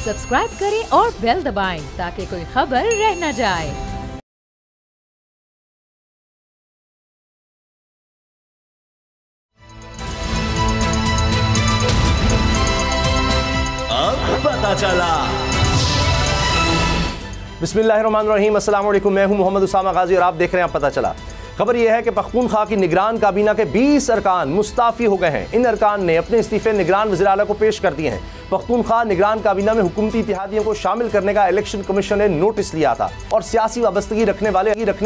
Subscribe करें और bell दबाएं ताकि कोई खबर रह न जाए। अब पता चला। बिस्मिल्लाहिर्रहमानिर्रहीम, अस्सलाम वालेकुम। मैं हूं मोहम्मद उसामा गाजी और आप देख रहे हैं पता चला। खबर यह है कि पख्तूनख्वा की निगरान काबीना के 20 अरकान मुस्ताफ़ी हो गए हैं। इन अरकान ने अपने इस्तीफे निगरान वज़ीर आला को पेश कर दिए हैं। पख्तूनख्वा निगरान काबीना में हुकूमती इत्तेहादियों को शामिल करने का इलेक्शन कमीशन ने नोटिस लिया था और सियासी वाबस्तगी रखने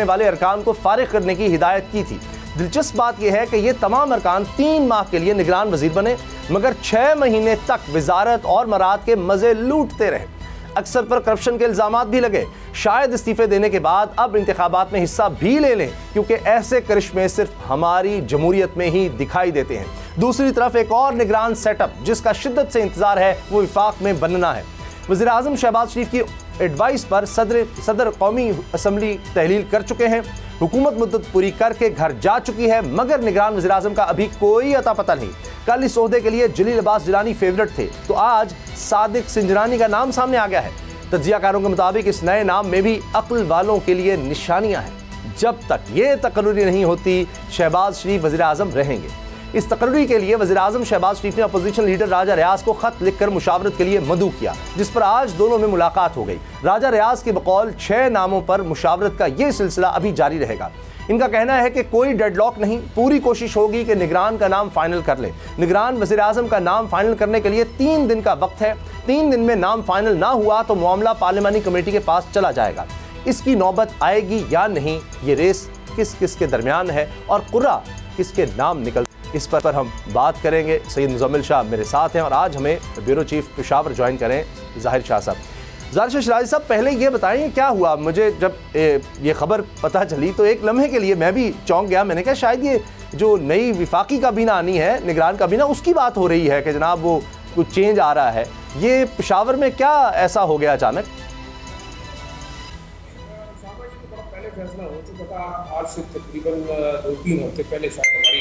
वाले अरकान को फारिग करने की हिदायत की थी। दिलचस्प बात यह है कि ये तमाम अरकान 3 माह के लिए निगरान वज़ीर बने, मगर 6 महीने तक वजारत और मराद के मज़े लूटते रहे। अक्सर पर करप्शन के इल्ज़ामात भी लगे। शायद इस्तीफे देने के बाद अब इंतखाबात में हिस्सा भी ले लें, क्योंकि ऐसे करिश्मे सिर्फ हमारी जमहूरियत में ही दिखाई देते हैं। दूसरी तरफ एक और निगरान सेटअप जिसका शिद्दत से इंतजार है वो विफाक में बनना है। वज़ीर आज़म शहबाज शरीफ की एडवाइस पर सदर कौमी असम्बली तहलील कर चुके हैं। हुकूमत मुद्दत पूरी करके घर जा चुकी है, मगर निगरान वज़ीर आज़म का अभी कोई अता पता नहीं। कल इस ओहदे के लिए जलील अब्बास जिलानी फेवरेट थे, तो आज सादिक सिंजरानी का नाम सामने आ गया है। तज्जियाकारों के मुताबिक इस नए नाम में भी अक्ल वालों के लिए निशानियां हैं। जब तक ये तकर्री नहीं होती, शहबाज शरीफ वज़ीर आज़म रहेंगे। इस तकर्री के लिए वज़ीर आज़म शहबाज शरीफ ने अपोजिशन लीडर राजा रियाज को खत लिखकर मुशावरत के लिए मदऊ किया, जिस पर आज दोनों में मुलाकात हो गई। राजा रियाज के बकौल 6 नामों पर मुशावरत का ये सिलसिला अभी जारी रहेगा। इनका कहना है कि कोई डेडलॉक नहीं, पूरी कोशिश होगी कि निगरान का नाम फाइनल कर ले। निगरान वज़ीर आज़म का नाम फाइनल करने के लिए 3 दिन का वक्त है। 3 दिन में नाम फाइनल ना हुआ तो मामला पार्लिमानी कमेटी के पास चला जाएगा। इसकी नौबत आएगी या नहीं, ये रेस किस किस के दरमियान है और कुर्रा किसके नाम निकल, इस पर हम बात करेंगे। सैयद मुजम्मिल शाह मेरे साथ हैं और आज हमें ब्यूरो चीफ पेशावर ज्वाइन करें ज़ाहिर शाह साहब। ज़ाहिर शाह शराजी साहब, पहले ये बताएं क्या हुआ। मुझे जब ये खबर पता चली तो एक लम्हे के लिए मैं भी चौंक गया। मैंने कहा शायद ये जो नई विफाकी काबीना आनी है, निगरान काबीना, उसकी बात हो रही है कि जनाब वो कुछ चेंज आ रहा है। ये पेशावर में क्या ऐसा हो गया अचानक? फैसला हो चुका था। आज से तकरीबन 2-3 हफ्ते पहले शायद हमारी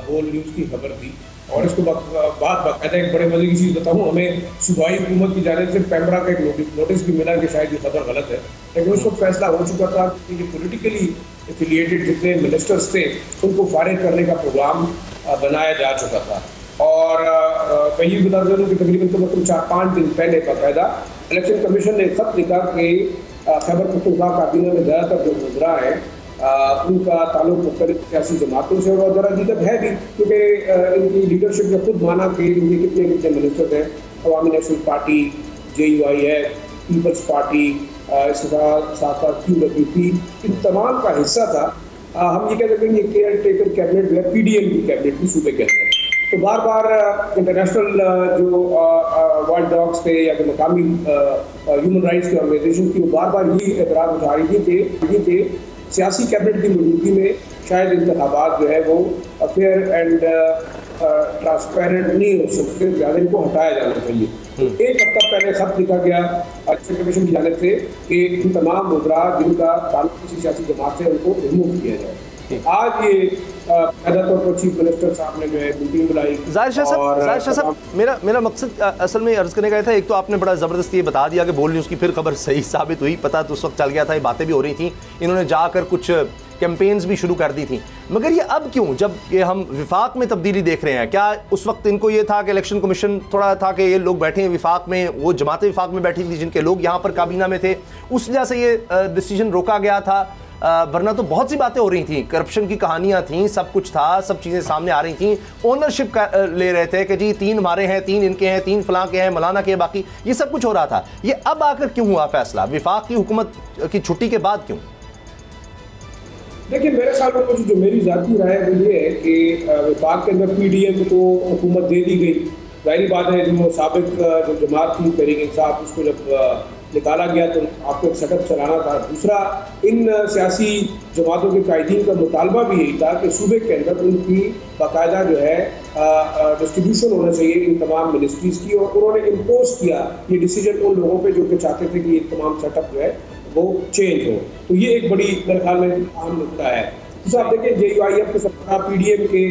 बोल न्यूज़ की खबर थी और इसको बाकायदा एक बड़े मजे की चीज़ बताऊँ, हमें सूबाई हुकूमत की जानिब से पैमरा का एक नोटिस भी मिला कि शायद ये खबर गलत है, लेकिन उस वक्त फैसला हो चुका था कि ये पोलिटिकली एफिलिएटेड जितने मिनिस्टर्स थे उनको फारिग करने का प्रोग्राम बनाया जा चुका था। और मैं ये बता दूँ कि तकरीबन 4-5 दिन पहले बाकायदा इलेक्शन कमीशन ने खत लिखा कि खैबर पख्तूनख्वा काबीना में ज़्यादातर जो वज़रा हैं उनका ताल्लुक मुख्तलिफ सियासी जमातों से और ज़रा दिक्कत है भी, क्योंकि इनकी लीडरशिप ने खुद माना कि इनके कितने मिनिस्टर हैं। Awami national party, JUIF, people's party, इसके साथ QWP, इन तमाम का हिस्सा था। हम ये कह सकते हैं ये केयर टेकर कैबिनेट जो है PDM की कैबिनेट की सूबे के अंदर। तो बार बार इंटरनेशनल जो वर्ल्ड डॉग्स थे या जो मकामी ह्यूमन राइट्स की ऑर्गेनाइजेशन थी, वो बार बार ये एतराज़ उठा रही थी कि सियासी कैबिनेट की मौजूदगी में शायद इंतखाबात जो है वो फेयर एंड ट्रांसपेरेंट नहीं हो सकते, ज़्यादा इनको हटाया जाना चाहिए। 1 हफ्ता पहले खत लिखा गया इलेक्शन कमीशन की जानिब से कि इन तमाम वज़रा जिनका ताल्लुक किसी सियासी जमात से उनको रिमूव किया जाए। आज ये तौर पर चीफ मिनिस्टर साहब ने जो है मीटिंग बुलाई। ज़ाहिर शाह साहब, मेरा मकसद असल में अर्ज़ करने का था, एक तो आपने बड़ा ज़बरदस्त ये बता दिया कि बोल न्यूज़ की फिर खबर सही साबित हुई। पता तो उस वक्त चल गया था, ये बातें भी हो रही थी, इन्होंने जाकर कुछ कैंपेन्स भी शुरू कर दी थी। मगर ये अब क्यों, जब ये हम विफाक में तब्दीली देख रहे हैं, क्या उस वक्त इनको ये था कि इलेक्शन कमीशन थोड़ा था कि ये लोग बैठे हैं विफाक में, वो जमात विफाक में बैठी थी जिनके लोग यहाँ पर काबीना में थे, उस वजह से ये डिसीजन रोका गया था? वरना तो बहुत सी बातें हो रही थी, करप्शन की कहानियां थी, सब कुछ था, सब चीज़ें सामने आ रही थी। ओनरशिप ले रहे थे कि जी 3 हमारे हैं, 3 इनके हैं, 3 फलां के हैं, मौलाना के, बाकी ये सब कुछ हो रहा था। ये अब आकर क्यों हुआ फैसला, विफाक की हुकूमत की छुट्टी के बाद क्यों? देखिए, मेरे ख्याल में जो मेरी ज़ाती राय है वो ये है कि विफाक के अंदर PDM को हुकूमत दे दी गई। जाहिर बात है, जो साबिक जो जमात थी तहरीक इंसाफ, उसको जब निकाला गया तो आपको एक सेटअप चलाना था। दूसरा, इन सियासी जमातों के कायदीन का मुतालबा भी यही था कि सूबे के अंदर उनकी बाकायदा जो है डिस्ट्रीब्यूशन होना चाहिए इन तमाम मिनिस्ट्रीज़ की, और उन्होंने इम्पोज किया ये डिसीजन उन लोगों पे जो कि चाहते थे कि ये तमाम सेटअप जो है वो चेंज हो। तो ये एक बड़ी मेरे ख्याल में अहम नुकता है। दूसरा, आप देखिए JUIF के सरबराह, PDM के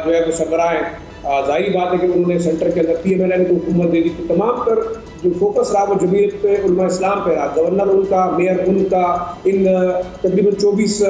जो है वो सरबराह हैं, जाहिर बात है कि उन्होंने सेंटर के अंदर PMLN को हुकूमत दे दी, तो तमाम तर जो फोकस रहा वो जमीयत पे, उलमा इस्लाम पे रहा। गवर्नर उनका, मेयर उनका, इन तकरीबन 24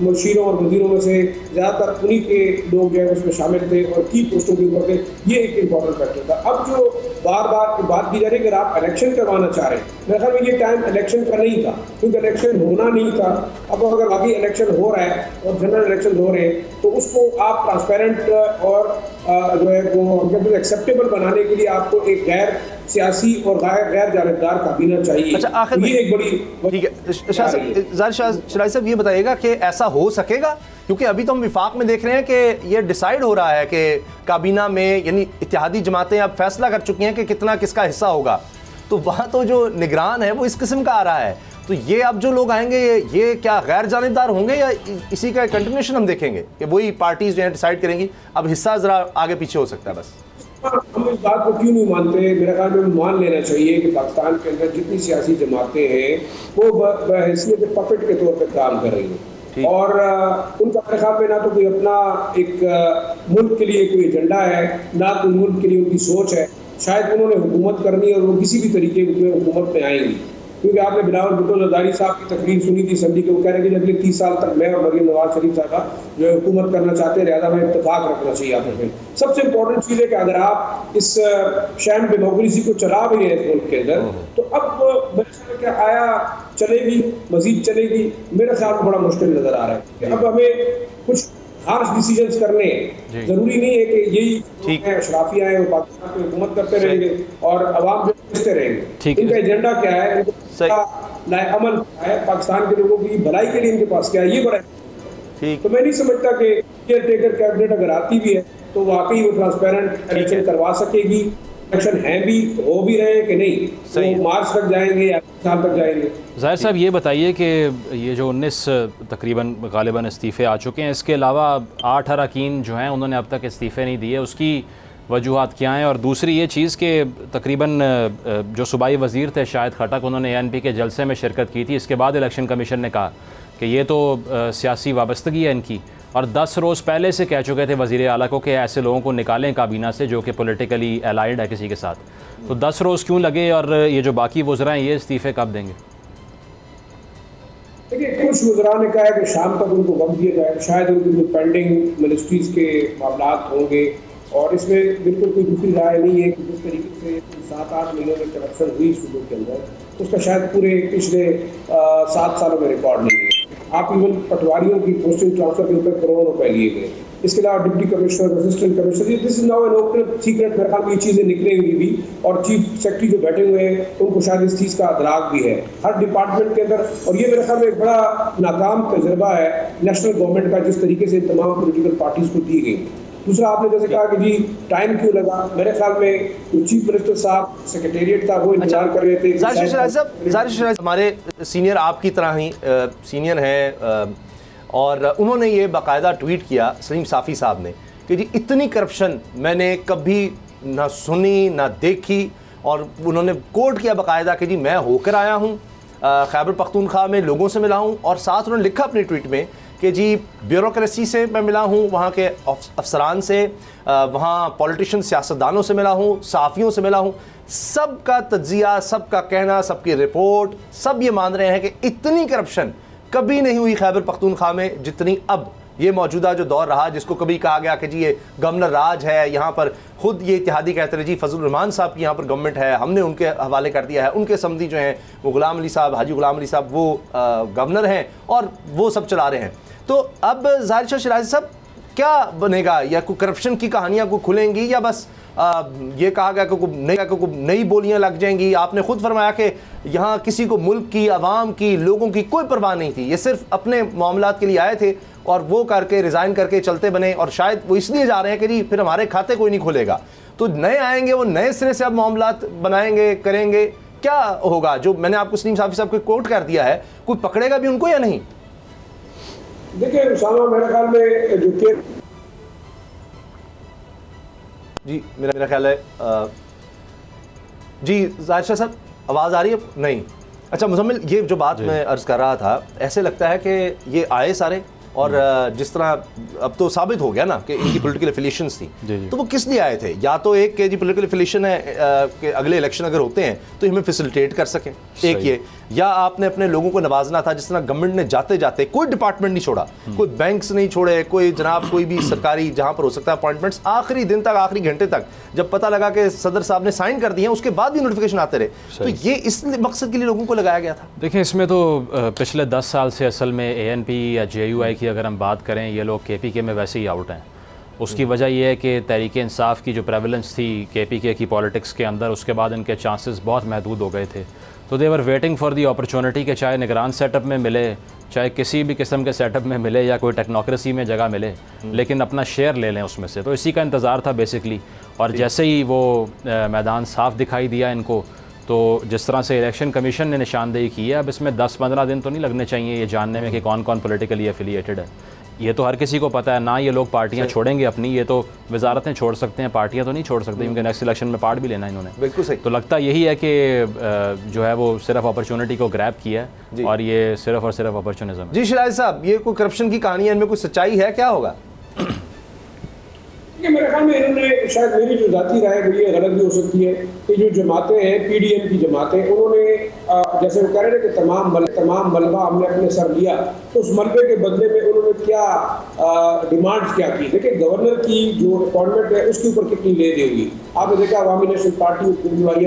मुशीरों और वजीरों में से ज़्यादातर उन्हीं के लोग जो है उसमें शामिल थे और की पोस्टों के ऊपर थे। ये एक इम्पॉर्टेंट फैक्टर था। अब जो बार बार बात की जा रही है कि आप इलेक्शन करवाना चाह रहे हैं, मेरे ख्याल में ये टाइम इलेक्शन का नहीं था, क्योंकि इलेक्शन होना नहीं था। अब अगर अभी इलेक्शन हो रहा है और जनरल इलेक्शन हो रहे हैं तो उसको आप ट्रांसपेरेंट और जो है वो एक्सेप्टेबल बनाने के लिए आपको एक गैर सियासी और गैर जानिबदार काबीना चाहिए। अच्छा, आखिर में ये एक बड़ी ठीक है शराई साहब, ये बताइएगा कि ऐसा हो सकेगा? क्योंकि अभी तो हम विफाक में देख रहे हैं कि ये डिसाइड हो रहा है कि काबीना में यानी इत्तेहादी जमातें अब फैसला कर चुकी हैं कि कितना किसका हिस्सा होगा, तो वहाँ तो जो निगरान है वो इस किस्म का आ रहा है। तो ये अब जो लोग आएंगे ये क्या गैर जानिबदार होंगे या इसी का कंटिन्यूशन हम देखेंगे कि वही पार्टीज जो है डिसाइड करेंगी? अब हिस्सा जरा आगे पीछे हो सकता है बस। हम इस बात को क्यों नहीं मानते? मेरा ख्याल में मान लेना चाहिए कि पाकिस्तान के अंदर जितनी सियासी जमातें हैं वो बहैसियत पपेट के तौर पर काम कर रही हैं और उनका मेरे ख्याल में ना तो कोई अपना एक मुल्क के लिए कोई एजेंडा है, ना कोई मुल्क के लिए उनकी सोच है। शायद उन्होंने हुकूमत करनी है और वो किसी भी तरीके में हुकूमत में आएंगी, क्योंकि आपने बिलावल भुट्टो ज़रदारी साहब की तकरीर सुनी थी असेंबली के, वो कह रहे हैं कि अगले 30 साल तक मैं और मरीम नवाज शरीफ साहब जो है हुकूमत करना चाहते हैं, लिहाजा में इत्तेफाक रखना चाहिए आपस में। सबसे इंपॉर्टेंट चीज़ है कि अगर आप इस शैम डेमोक्रेसी को चला भी हैं इस मुल्क के अंदर, तो अब मेरे ख्याल में क्या आया चलेगी, मजीद चलेगी, मेरे ख्याल में बड़ा मुश्किल नजर आ रहा है। अब हमें कुछ हार्श डिसीजंस करने हैं, जरूरी नहीं है कि यही अशराफिया है वो पाकिस्तान की हुकूमत करते रहेंगे और अवाम जो बेचते रहेंगे। इनका एजेंडा क्या है, अमल क्या है, पाकिस्तान के लोगों की भलाई के लिए इनके पास क्या है, ये बड़ा तो मैं नहीं समझता कि केयर टेकर कैबिनेट अगर आती भी है तो वाकई वो ट्रांसपेरेंट इलेक्शन करवा सकेगी। इलेक्शन हैं भी, हो भी रहे हैं कि नहीं, तो मार्च तक जाएंगे या साल तक जाएंगे। ज़ाहिर साहब ये बताइए कि ये जो 19 तकरीबन गालिबन इस्तीफ़े आ चुके हैं, इसके अलावा 8 अरकान जो हैं उन्होंने अब तक इस्तीफ़े नहीं दिए, उसकी वजूहात क्या हैं? और दूसरी ये चीज़ कि तकरीबन जो सूबाई वज़ीर थे शाहिद खटक, उन्होंने ANP के जलसे में शिरकत की थी, इसके बाद इलेक्शन कमीशन ने कहा कि ये तो सियासी वाबस्तगी है इनकी, और 10 रोज़ पहले से कह चुके थे वज़ीर आला को कि ऐसे लोगों को निकालें काबीना से जो कि पॉलिटिकली अलाइड है किसी के साथ। तो 10 रोज़ क्यों लगे और ये जो बाकी वज़रा हैं ये इस्तीफ़े कब देंगे? देखिए, कुछ वज़रा ने कहा है कि शाम तक उनको वक्त दिया जाए, शायद उनकी पेंडिंग मिनिस्ट्रीज़ के मामला होंगे, और इसमें बिल्कुल कोई दूसरी राय नहीं है कि जिस तरीके से 7-8 महीनों में करप्शन हुई सूबे के अंदर उसका शायद पूरे पिछले 7 सालों में रिकॉर्ड नहीं है। आप इवन पटवारियों की पोस्टिंग ट्रांसफर के ऊपर करोड़ों रुपए लिए गए। इसके अलावा deputy commissioner, assistant commissioner, this is now an open secret. मेरे ख्याल में ये चीज़ें निकली हुई भी, और चीफ सेक्रेटरी जो बैठे हुए हैं उनको शायद इस चीज़ का अदराक भी है हर डिपार्टमेंट के अंदर। और ये मेरे ख्याल में एक बड़ा नाकाम तजर्बा है नेशनल गवर्नमेंट का, जिस तरीके से तमाम पोलिटिकल पार्टीज को दी गई। दूसरा, आपने जैसे कहा कि जी टाइम क्यों लगा, मेरे ख्याल में चीफ मिनिस्टर साहब सेक्रेटेरिएट था वो इंतजार कर रहे थे। ज़ाहिर हमारे सीनियर आपकी तरह ही सीनियर हैं, और उन्होंने ये बाकायदा ट्वीट किया, सलीम साफ़ी साहब ने, कि जी इतनी करप्शन मैंने कभी ना सुनी ना देखी, और उन्होंने कोट किया बाकायदा कि जी मैं होकर आया हूँ खैबर पख्तूनख्वा में, लोगों से मिला हूँ, और साथ उन्होंने लिखा अपनी ट्वीट में कि जी ब्यूरोक्रेसी से मैं मिला हूँ, वहाँ के अफसरान से, वहाँ पॉलिटिशियन सियासतदानों से मिला हूँ, सहाफ़ियों से मिला हूँ, सबका तज्जिया, सबका कहना, सबकी रिपोर्ट, सब ये मान रहे हैं कि इतनी करप्शन कभी नहीं हुई खैबर पख्तूनख्वा में जितनी अब ये मौजूदा जो दौर रहा, जिसको कभी कहा गया कि जी ये गवर्नर राज है, यहाँ पर खुद ये इत्तेहादी कहते रहे जी फजल रहमान साहब की यहाँ पर गवर्नमेंट है, हमने उनके हवाले कर दिया है, उनके समधी जो हैं वो गुलाम अली साहब, हाजी गुलाम अली साहब वो गवर्नर हैं और वो सब चला रहे हैं। तो अब ज़ाहिर शाह शिराज़ी साहब क्या बनेगा, या कोई करप्शन की कहानियाँ को खुलेंगी, या बस ये कहा गया कि नई बोलियां लग जाएंगी? आपने खुद फरमाया कि यहाँ किसी को मुल्क की, आवाम की, लोगों की कोई परवाह नहीं थी, ये सिर्फ अपने मामलात के लिए आए थे और वो करके रिज़ाइन करके चलते बने, और शायद वो इसलिए जा रहे हैं कि जी फिर हमारे खाते कोई नहीं खुलेगा। तो नए आएंगे, वो नए सिरे से अब मामलात बनाएंगे, करेंगे, क्या होगा? जो मैंने आपको सलीम साफ़ी साहब को कोट कर दिया है, कोई पकड़ेगा भी उनको या नहीं? देखिए उसामा, मेरे ख्याल में जो जी मेरा ख्याल है जी ज़ाहिर शाह साहब आवाज़ आ रही है? नहीं। अच्छा मुज़म्मिल, ये जो बात मैं अर्ज़ कर रहा था, ऐसे लगता है कि ये आए सारे और जिस तरह अब तो साबित हो गया ना कि इनकी पॉलिटिकल एफिलिएशंस थी, तो वो किस लिए आए थे? या तो एक कि जी पॉलिटिकल एफिलिएशन है कि अगले इलेक्शन अगर होते हैं तो हमें फैसिलिटेट कर सकें, एक ये, या आपने अपने लोगों को नवाजना था, जिस तरह गवर्नमेंट ने जाते जाते कोई डिपार्टमेंट नहीं छोड़ा, कोई बैंक्स नहीं छोड़े, कोई जनाब कोई भी सरकारी जहां पर हो सकता है अपॉइंटमेंट्स, आखिरी दिन तक, आखिरी घंटे तक, जब पता लगा कि सदर साहब ने साइन कर दिए हैं उसके बाद भी नोटिफिकेशन आते रहे। तो ये इस मकसद के लिए लोगों को लगाया गया था। देखिए, इसमें तो पिछले 10 साल से असल में ANP या JUI की अगर हम बात करें, ये लोग KPK में वैसे ही आउट हैं। उसकी वजह यह है कि तहरीक इंसाफ की जो प्रेवलेंस थी KPK की पॉलिटिक्स के अंदर, उसके बाद इनके चांसेस बहुत महदूद हो गए थे। तो they were waiting for the opportunity कि चाहे निगरान सेटअप में मिले, चाहे किसी भी किस्म के सेटअप में मिले, या कोई टेक्नोक्रेसी में जगह मिले, लेकिन अपना शेयर ले लें उसमें से। तो इसी का इंतज़ार था बेसिकली। और जैसे ही वो मैदान साफ दिखाई दिया इनको, तो जिस तरह से इलेक्शन कमीशन ने निशानदेही की है, अब इसमें 10-15 दिन तो नहीं लगने चाहिए ये जानने में कि कौन कौन पॉलिटिकली एफिलिएटेड है। ये तो हर किसी को पता है ना। ये लोग पार्टियां छोड़ेंगे अपनी, ये तो वजारतें छोड़ सकते हैं, पार्टियां तो नहीं छोड़ सकती, क्योंकि नेक्स्ट इलेक्शन में पार्ट भी लेना है इन्होंने। बिल्कुल सही। तो लगता यही है कि जो है वो सिर्फ अपॉर्चुनिटी को ग्रैब किया है, और ये सिर्फ और सिर्फ अपॉर्चुनिज्म है। जी शिराज साहब, ये कोई करप्शन की कहानी है, इनमें कोई सच्चाई है, क्या होगा? मेरे ख्याल में इन्होंने, शायद मेरी जो जाती राय है ये गलत भी हो सकती है, कि जो जमातें हैं PDM की जमातें, उन्होंने जैसे वो कह रहे थे कि तमाम मलबा हमने अपने सर लिया, तो उस मलबे के बदले में उन्होंने क्या डिमांड्स क्या की। देखिए, गवर्नर की जो अपॉइंटमेंट है उसके ऊपर कितनी ले दे हुई। आपने देखा अवामी नेशनल पार्टी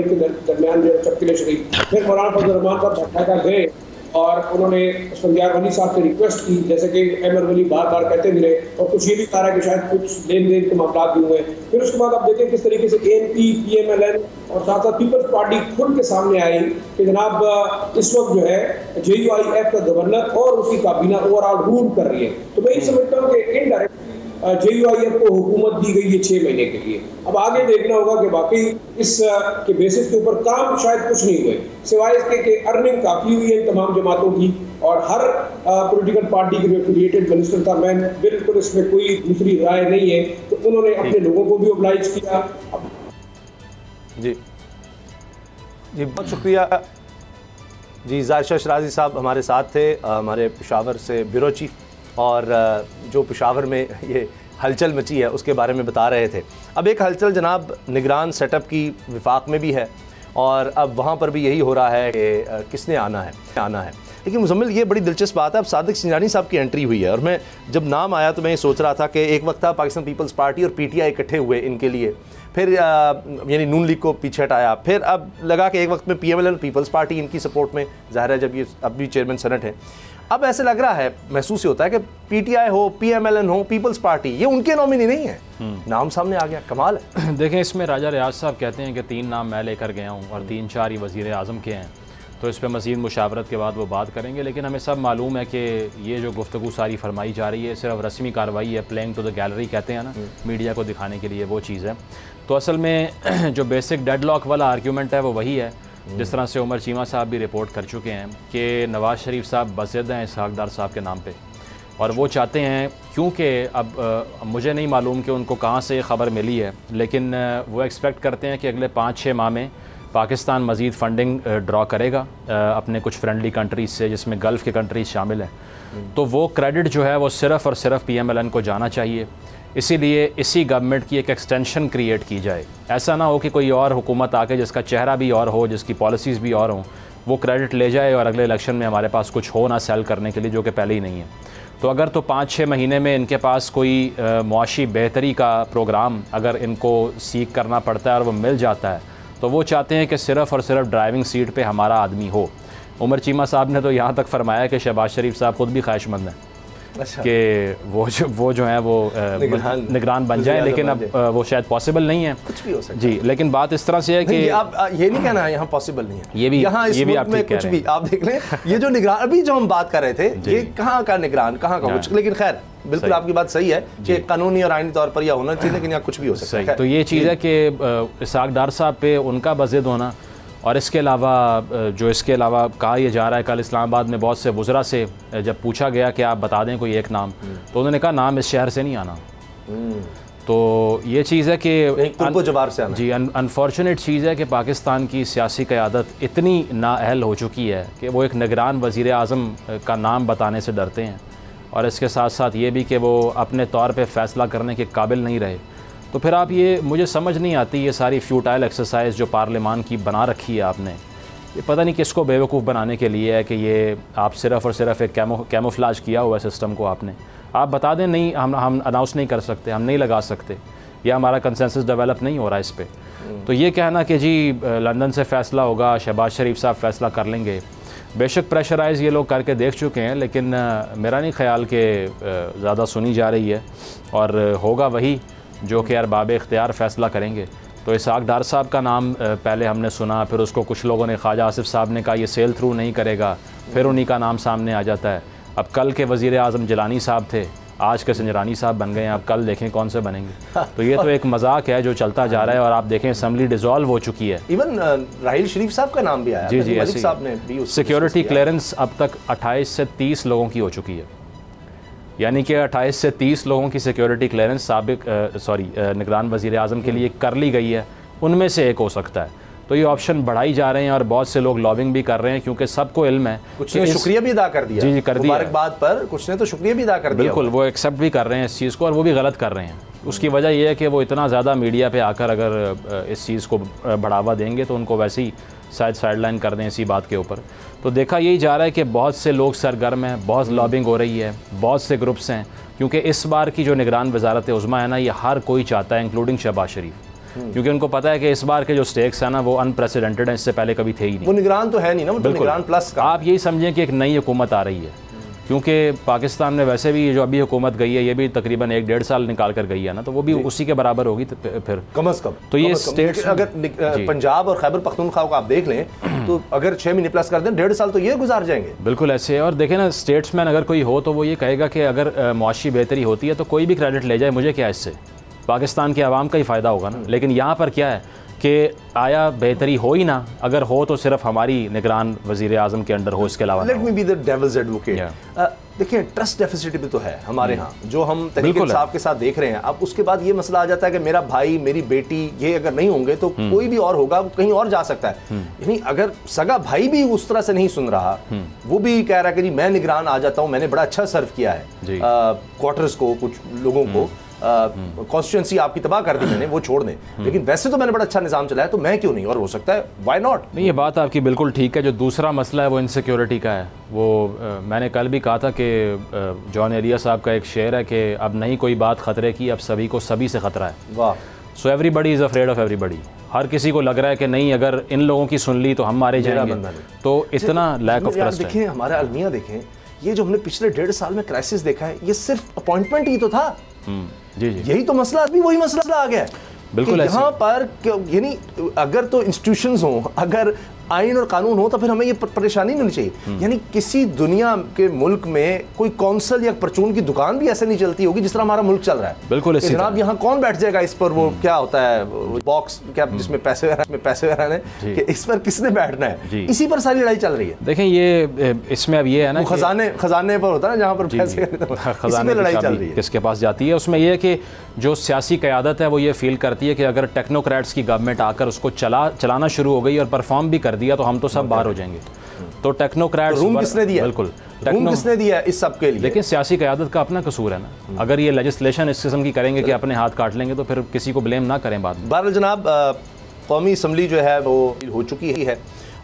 के दरमियान जो चपकिलेश रही, फिर मौलाना फजल रहमान साहब ढाका गए और उन्होंने संध्यार वली साहब से रिक्वेस्ट की, जैसे कि अहमद वली बार बार कहते भी रहे, और कुछ ये भी कहा है कि शायद कुछ लेन देन के मामला भी हुए। फिर उसके बाद आप देखें किस तरीके से ANP, PMLN और साथ साथ पीपल्स पार्टी खुल के सामने आई कि जनाब इस वक्त जो है JUIF का गवर्नर और उसकी काबीना ओवरऑल रूल कर रही है। तो मैं ये समझता हूँ कि इनडायरेक्ट JUIF को हुकूमत दी गई है 6 महीने के लिए। अब आगे देखना होगा कि बाकी इस के बेसिस के ऊपर काम शायद कुछ नहीं हुए, सिवाय इसके कि अर्निंग काफ़ी हुई है तमाम जमातों की, और हर पॉलिटिकल पार्टी के जो एफिलिएटेड मिनिस्टर था, मैं बिल्कुल इसमें कोई दूसरी राय नहीं है, तो उन्होंने अपने लोगों को भी ओब्लाइज किया। जी जी, बहुत शुक्रिया जी। जायशा शराजी साहब हमारे साथ थे, हमारे पेशावर से ब्यूरो चीफ, और जो पेशावर में ये हलचल मची है उसके बारे में बता रहे थे। अब एक हलचल जनाब निगरान सेटअप की विफाक में भी है, और अब वहाँ पर भी यही हो रहा है कि किसने आना है। लेकिन मुजम्मिल, ये बड़ी दिलचस्प बात है, अब सादिक सिंजानी साहब की एंट्री हुई है, और मैं जब नाम आया तो मैं ये सोच रहा था कि एक वक्त था पाकिस्तान पीपल्स पार्टी और PTI इकट्ठे हुए इनके लिए, फिर यानी नून लीग को पीछे हटाया, फिर अब लगा कि एक वक्त में PMLN पीपल्स पार्टी इनकी सपोर्ट में, ज़ाहिर है जब ये अब भी चेयरमैन सेनेट है, अब ऐसे लग रहा है, महसूस होता है कि PTI हो, PMLN हो, पीपल्स पार्टी, ये उनके नॉमिनी नहीं है। नाम सामने आ गया, कमाल है। देखें, इसमें राजा रियाज साहब कहते हैं कि 3 नाम मैं लेकर गया हूँ और 3-4 ही वज़ीर आज़म के हैं, तो इस पर मज़ीद मुशावरत के बाद वो बात करेंगे। लेकिन हमें सब मालूम है कि ये जो गुफ्तगू सारी फरमाई जा रही है सिर्फ रस्मी कार्रवाई है, प्लेइंग टू द गैलरी कहते हैं ना, मीडिया को दिखाने के लिए, वो चीज़ है। तो असल में जो बेसिक डेडलॉक वाला आर्ग्यूमेंट है वो वही है, जिस तरह से उमर चीमा साहब भी रिपोर्ट कर चुके हैं कि नवाज़ शरीफ साहब बज़िद हैं इसहाक़ डार साहब के नाम पे, और वो चाहते हैं, क्योंकि अब मुझे नहीं मालूम कि उनको कहाँ से ख़बर मिली है, लेकिन वो एक्सपेक्ट करते हैं कि अगले 5-6 माह में पाकिस्तान मज़ीद फ़ंडिंग ड्रॉ करेगा अपने कुछ फ्रेंडली कंट्रीज़ से, जिसमें गल्फ़ के कंट्रीज़ शामिल हैं। तो वो क्रेडिट जो है वो सिर्फ़ और सिर्फ PMLN को जाना चाहिए। इसीलिए इसी गवर्नमेंट की एक एक्सटेंशन क्रिएट की जाए। ऐसा ना हो कि कोई और हुकूमत आके जिसका चेहरा भी और हो, जिसकी पॉलिसीज़ भी और हों, वो क्रेडिट ले जाए और अगले इलेक्शन में हमारे पास कुछ हो ना सेल करने के लिए, जो कि पहले ही नहीं है। तो अगर तो 5-6 महीने में इनके पास कोई मुआशी बेहतरी का प्रोग्राम अगर इनको सीख करना पड़ता है और वो मिल जाता है, तो वो चाहते हैं कि सिर्फ़ और सिर्फ ड्राइविंग सीट पे हमारा आदमी हो। उमर चीमा साहब ने तो यहाँ तक फरमाया कि शहबाज शरीफ साहब ख़ुद भी ख्वाहिशमंद हैं कि वो जो है वो निगरान बन जाए, लेकिन अब वो शायद पॉसिबल नहीं है। कुछ भी हो सकता जी, लेकिन बात इस तरह से है कि आप ये नहीं कहना यहाँ पॉसिबल नहीं है, ये भी यहाँ इस मुल्क में कुछ भी आप देख लें। ये जो निगरान अभी जो हम बात कर रहे थे, ये कहाँ का निगरान, कहाँ का कुछ, लेकिन खैर बिल्कुल आपकी बात सही है कि कानूनी और आइनी तौर पर यह होना चाहिए, लेकिन यहाँ कुछ भी हो सकता है। तो ये चीज़ है कि इसहाक़ डार साहब पे उनका बज़िद होना, और इसके अलावा कहा यह जा रहा है, कल इस्लामाबाद में बहुत से वुज़रा से जब पूछा गया कि आप बता दें कोई एक नाम, तो उन्होंने कहा नाम इस शहर से नहीं आना। तो ये चीज़ है कि जवार से आना। जी, अनफॉर्चुनेट चीज़ है कि पाकिस्तान की सियासी क़यादत इतनी नाअहल हो चुकी है कि वो एक निगरान वज़ीर आज़म का नाम बताने से डरते हैं। और इसके साथ साथ ये भी कि वो अपने तौर पे फ़ैसला करने के काबिल नहीं रहे, तो फिर आप ये मुझे समझ नहीं आती ये सारी फ्यूटाइल एक्सरसाइज जो पार्लियामान की बना रखी है आपने, ये पता नहीं किसको बेवकूफ़ बनाने के लिए है कि ये आप सिर्फ़ और सिर्फ एक कैमोफ्लाज किया हुआ है सिस्टम को आपने। आप बता दें नहीं, हम अनाउंस नहीं कर सकते, हम नहीं लगा सकते, या हमारा कंसेंसस डेवलप नहीं हो रहा इस पर। तो ये कहना कि जी लंदन से फ़ैसला होगा, शहबाज शरीफ साहब फ़ैसला कर लेंगे, बेशक प्रेशराइज़ ये लोग करके देख चुके हैं, लेकिन मेरा नहीं ख्याल कि ज़्यादा सुनी जा रही है, और होगा वही जो कि अरबाब इख्तियार फ़ैसला करेंगे। तो इसहाक डार साहब का नाम पहले हमने सुना, फिर उसको कुछ लोगों ने, ख्वाजा आसिफ साहब ने कहा ये सेल थ्रू नहीं करेगा, फिर उन्हीं का नाम सामने आ जाता है। अब कल के वज़ीर आज़म जिलानी साहब थे, आज के संजरानी साहब बन गए हैं, अब कल देखें कौन से बनेंगे। तो ये तो एक मजाक है जो चलता जा रहा है, और आप देखें असम्बली डिज़ोल्व हो चुकी है। इवन राहिल शरीफ साहब का नाम भी आया, जी जी, मलिक साहब ने भी सिक्योरिटी क्लियरेंस अब तक 28 से 30 लोगों की हो चुकी है, यानी कि 28 से 30 लोगों की सिक्योरिटी क्लियरेंस निगरान वज़ीर आज़म के लिए कर ली गई है, उनमें से एक हो सकता है। तो ये ऑप्शन बढ़ाई जा रहे हैं, और बहुत से लोग लॉबिंग भी कर रहे हैं, क्योंकि सबको इल्म है। कुछ ने शुक्रिया भी अदा कर दिया, जी कर दिया मुबारकबाद पर, कुछ ने तो शुक्रिया भी अदा कर दिया। बिल्कुल, वो एक्सेप्ट भी कर रहे हैं इस चीज़ को, और वो भी गलत कर रहे हैं। उसकी वजह यह है कि वो इतना ज़्यादा मीडिया पे आकर अगर इस चीज़ को बढ़ावा देंगे तो उनको वैसे ही साइडलाइन कर दें इसी बात के ऊपर। तो देखा यही जा रहा है कि बहुत से लोग सरगर्म हैं, बहुत लॉबिंग हो रही है, बहुत से ग्रुप्स हैं, क्योंकि इस बार की जो निगरान वजारत उज़्मा है ना, ये हर कोई चाहता है, इंक्लूडिंग शहबाज शरीफ, क्योंकि उनको पता है कि इस बार के जो स्टेक्स हैं ना वो अनप्रेसिडेंटेड हैं, इससे पहले कभी थे ही नहीं। वो निगरान तो है नहीं ना, वो तो निगरान प्लस का। आप यही समझें कि एक नई हुकूमत आ रही है, क्योंकि पाकिस्तान में वैसे भी जो अभी हुकूमत गई है ये भी तकरीबन 1-1.5 साल निकाल कर गई है ना, तो वो भी उसी के बराबर होगी फिर कम अज़ कम। तो ये स्टेट्स, अगर पंजाब और खैबर पख्तूनख्वा को आप देख लें तो अगर 6 महीने प्लस कर दें 1.5 साल तो ये गुजार जाएंगे। बिल्कुल ऐसे है। और देखें ना, स्टेट्समैन अगर कोई हो तो वो ये कहेगा कि अगर मुआशी बेहतरी होती है तो कोई भी क्रेडिट ले जाए, मुझे क्या इससे, पाकिस्तान के आवाम का ही फ़ायदा होगा ना। लेकिन यहाँ पर क्या है कि आया बेहतरी हो ही ना, अगर हो तो सिर्फ हमारी निगरान वज़ीर आज़म के अंडर हो, इसके अलावा। Let me be the devil's advocate. देखिए ट्रस्ट डेफिसिट भी तो है हमारे यहाँ, जो हम तहरीक इंसाफ के साथ देख रहे हैं। अब उसके बाद ये मसला आ जाता है कि मेरा भाई, मेरी बेटी, ये अगर नहीं होंगे तो कोई भी और होगा, वो कहीं और जा सकता है। यानी अगर सगा भाई भी उस तरह से नहीं सुन रहा, वो भी कह रहा है कि जी मैं निगरान आ जाता हूँ, मैंने बड़ा अच्छा सर्व किया है क्वार्टर्स को, कुछ लोगों को, कॉन्स्टिट्यूंसी आपकी तबाह कर दी मैंने, वो छोड़ दें, लेकिन वैसे तो मैंने बड़ा अच्छा निज़ाम चलाया, तो मैं क्यों नहीं, और हो सकता है व्हाई नॉट। नहीं, ये बात आपकी बिल्कुल ठीक है। जो दूसरा मसला है वो इनसिक्योरिटी का है। वो मैंने कल भी कहा था कि जॉन एरिया साहब का एक शेर है कि अब नहीं कोई बात ख़तरे की, अब सभी को सभी से ख़तरा है। वाह। So everybody is afraid of everybody. हर किसी को लग रहा है कि नहीं, अगर इन लोगों की सुन ली तो हम मारे जाएंगे। तो इतना लैक ऑफ ट्रस्ट है। देखें हमारा अलमिया, देखें ये जो हमने पिछले 1.5 साल में क्राइसिस देखा है, ये सिर्फ अपॉइंटमेंट ही तो था। जी जी, यही तो मसला, अभी वही मसला आ गया है। बिल्कुल यहाँ पर यानी अगर तो इंस्टीट्यूशंस हों, अगर आइन और कानून हो, तो फिर हमें ये परेशानी नहीं होनी चाहिए। यानी किसी दुनिया के मुल्क में कोई कौंसल या परचून की दुकान भी ऐसे नहीं चलती होगी जिस तरह हमारा मुल्क चल रहा है। बिल्कुल। जनाब यहाँ कौन बैठ जाएगा इस पर, वो क्या होता है बॉक्स, क्या जिसमें पैसे वगैरह कि इस पर किसने बैठना है, इसी पर सारी लड़ाई चल रही है। देखें ये इसमें अब ये है ना, खजाने पर होता है जहाँ पर पैसे, खजाने लड़ाई चल रही है, किसके पास जाती है। उसमें यह है कि जो सियासी क़यादत है वो ये फील करती है कि अगर टेक्नोक्रेट्स की गवर्नमेंट आकर उसको चलाना शुरू हो गई और परफॉर्म भी कर दिया तो हम तो सब बाहर हो जाएंगे। तो टेक्नोक्रेट्स रूम किसने दिया? बिल्कुल, रूम किसने दिया इस सब के लिए? लेकिन सियासी क़यादत का अपना कसूर है ना। अगर ये लेजिस्लेशन इस किस्म की करेंगे कि अपने हाथ काट लेंगे तो फिर किसी को ब्लेम ना करें बाद में। बहरहाल जनाब, कौमी असम्बली जो है वो हो चुकी ही है,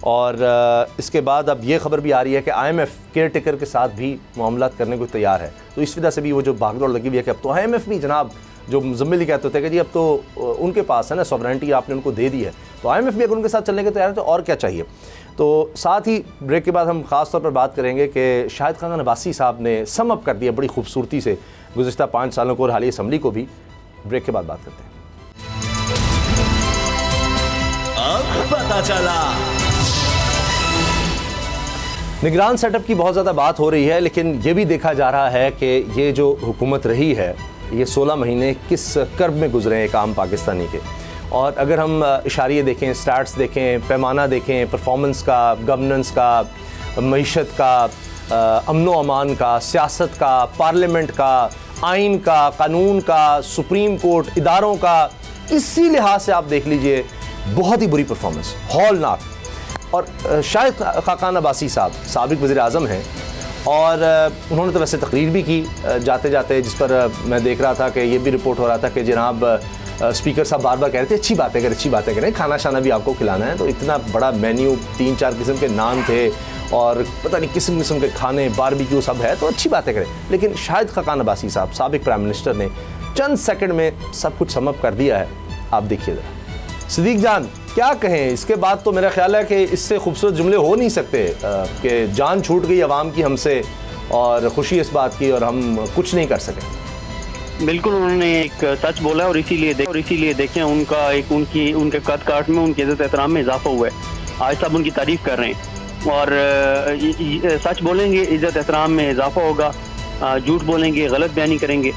और इसके बाद अब ये खबर भी आ रही है कि IMF केयर टेकर के साथ भी मामलात करने को तैयार है। तो इस वजह से भी वो जो भागदौड़ लगी हुई है कि अब तो IMF भी जनाब, जो मुज़म्मिल कहते थे कि जी अब तो उनके पास है ना सॉवरेनिटी, आपने उनको दे दी है, तो IMF भी अगर उनके साथ चलने के तैयार है तो और क्या चाहिए। तो साथ ही ब्रेक के बाद हम ख़ास तौर पर बात करेंगे कि शाहिद खान अब्बासी साहब ने सम अप कर दिया बड़ी खूबसूरती से गुज़िश्ता 5 सालों को और हालिया असम्बली को भी। ब्रेक के बाद बात करते हैं। अब पता चला। निगरान सेटअप की बहुत ज़्यादा बात हो रही है, लेकिन ये भी देखा जा रहा है कि ये जो हुकूमत रही है, ये 16 महीने किस कर्ब में गुजरे हैं एक आम पाकिस्तानी के। और अगर हम इशारे देखें, स्टैट्स देखें, पैमाना देखें, परफॉर्मेंस का, गवर्नेंस का, मईशत का, अमनो अमान का, सियासत का, पार्लियामेंट का, आइन का, कानून का, सुप्रीम कोर्ट, इदारों का, इसी लिहाज से आप देख लीजिए बहुत ही बुरी परफॉर्मेंस, हौलनाक। और शाहिद खान अब्बासी साहब साबिक वज़ीर आज़म हैं, और उन्होंने तो वैसे तकरीर भी की जाते जाते, जिस पर मैं देख रहा था कि ये भी रिपोर्ट हो रहा था कि जनाब स्पीकर साहब बार बार कह रहे थे अच्छी बातें करें, खाना शाना भी आपको खिलाना है। तो इतना बड़ा मेन्यू, 3-4 किस्म के नान थे और पता नहीं किस्म किस्म के खाने, बारबेक्यू सब है, तो अच्छी बातें करें। लेकिन शाहिद खाकान अब्बासी साहब, साबिक प्राइम मिनिस्टर ने चंद सेकंड में सब कुछ समअप कर दिया है। आप देखिए ज़रा। सिद्दीक जान, क्या कहें इसके बाद? तो मेरा ख्याल है कि इससे खूबसूरत जुमले हो नहीं सकते कि जान छूट गई आवाम की हमसे और खुशी इस बात की और हम कुछ नहीं कर सके। बिल्कुल, उन्होंने एक सच बोला और इसीलिए देखें उनके कद काट में, उनके इज्जत एहतराम में इजाफा हुआ है। आज सब उनकी तारीफ कर रहे हैं और सच बोलेंगे इज्जत एहतराम में इजाफा होगा, झूठ बोलेंगे, गलत बयानी करेंगे